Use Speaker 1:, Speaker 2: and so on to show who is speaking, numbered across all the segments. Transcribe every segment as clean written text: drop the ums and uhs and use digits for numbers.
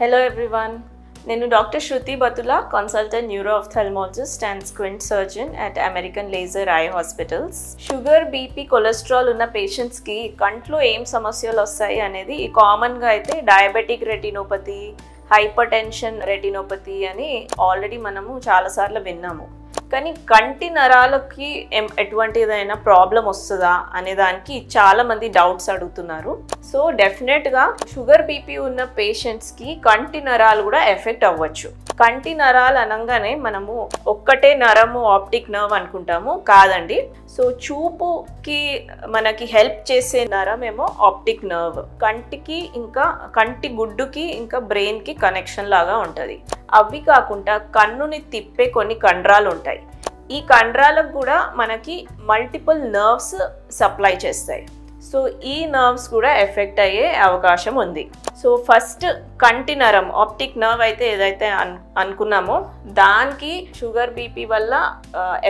Speaker 1: Hello everyone. నేను doctor Shruti Bathula, consultant neuro ophthalmologist and squint surgeon at American laser eye hospitals. Sugar, BP, cholesterol ఉన్న పేషెంట్స్కి కంట్లో ఏం సమస్యలు వస్తాయి అనేది కామన్గా అయితే diabetic retinopathy, hypertension retinopathy అని ఆల్రెడీ మనము చాలాసార్లు విన్నాము. కానీ కంటి నరాలకి ఎటువంటిదైనా ప్రాబ్లం వస్తుందా అనే దానికి చాలామంది డౌట్స్ అడుగుతున్నారు. సో డెఫినెట్గా షుగర్, బీపీ ఉన్న పేషెంట్స్కి కంటి నరాలు కూడా ఎఫెక్ట్ అవ్వచ్చు. కంటి నరాలు అనగానే మనము ఒక్కటే నరము ఆప్టిక్ నర్వ్ అనుకుంటాము, కాదండి. సో చూపుకి మనకి హెల్ప్ చేసే నరం ఏమో ఆప్టిక్ నర్వ్. కంటికి ఇంకా కంటి గుడ్డుకి ఇంకా బ్రెయిన్కి కనెక్షన్ లాగా ఉంటుంది. అవి కాకుండా కన్నుని తిప్పే కొన్ని కండరాలు ఉంటాయి. ఈ కండరాలకు కూడా మనకి మల్టిపుల్ నర్వ్స్ సప్లై చేస్తాయి. సో ఈ నర్వ్స్ కూడా ఎఫెక్ట్ అయ్యే అవకాశం ఉంది. సో ఫస్ట్ కంటి నరం ఆప్టిక్ నర్వ్ అయితే ఏదైతే అనుకున్నామో దానికి షుగర్, బీపీ వల్ల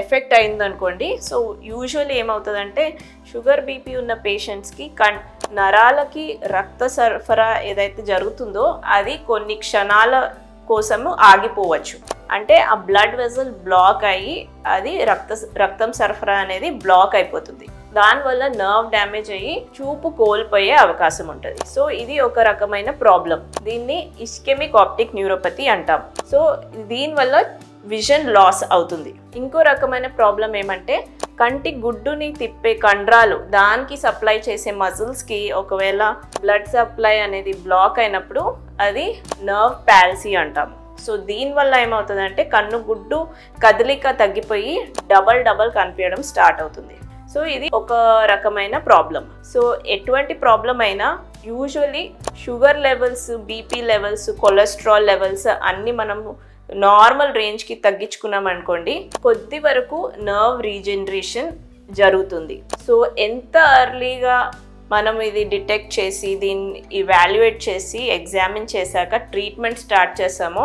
Speaker 1: ఎఫెక్ట్ అయిందనుకోండి. సో యూజువల్లీ ఏమవుతుందంటే షుగర్, బీపీ ఉన్న పేషెంట్స్కి నరాలకి రక్త సరఫరా ఏదైతే జరుగుతుందో అది కొన్ని క్షణాల కోసము ఆగిపోవచ్చు. అంటే ఆ బ్లడ్ వెజల్ బ్లాక్ అయ్యి అది రక్తం సరఫరా అనేది బ్లాక్ అయిపోతుంది. దానివల్ల నర్వ్ డ్యామేజ్ అయ్యి చూపు కోల్పోయే అవకాశం ఉంటుంది. సో ఇది ఒక రకమైన ప్రాబ్లం. దీన్ని ఇస్కెమిక్ ఆప్టిక్ న్యూరోపతి అంటాం. సో దీనివల్ల విజన్ లాస్ అవుతుంది. ఇంకో రకమైన ప్రాబ్లం ఏమంటే కంటి గుడ్డుని తిప్పే కండరాలు, దానికి సప్లై చేసే మజిల్స్కి ఒకవేళ బ్లడ్ సప్లై అనేది బ్లాక్ అయినప్పుడు అది నర్వ్ పాల్సీ అంటాం. సో దీనివల్ల ఏమవుతుందంటే కన్ను గుడ్డు కదలిక తగ్గిపోయి డబల్ కనిపించడం స్టార్ట్ అవుతుంది. సో ఇది ఒక రకమైన ప్రాబ్లం. సో ఎటువంటి ప్రాబ్లం అయినా usually sugar levels, BP levels, cholesterol levels అన్నీ మనము నార్మల్ రేంజ్కి తగ్గించుకున్నాం అనుకోండి, కొద్ది వరకు నర్వ్ రీజనరేషన్ జరుగుతుంది. సో ఎంత ఎర్లీగా మనం ఇది డిటెక్ట్ చేసి దీన్ని ఇవాల్యుయేట్ చేసి ఎగ్జామిన్ చేశాక ట్రీట్మెంట్ స్టార్ట్ చేసామో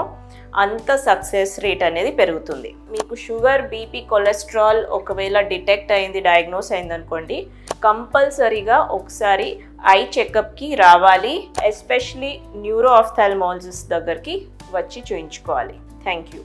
Speaker 1: అంత సక్సెస్ రేట్ అనేది పెరుగుతుంది. మీకు షుగర్, బీపీ, కొలెస్ట్రాల్ ఒకవేళ డిటెక్ట్ అయింది, డయాగ్నోస్ అయింది అనుకోండి, కంపల్సరీగా ఒకసారి ఐ చెకప్కి రావాలి. ఎస్పెషలీ న్యూరో ఆఫ్థాల్మాలజిస్ట్ దగ్గరికి వచ్చి చూయించుకోవాలి. Thank you.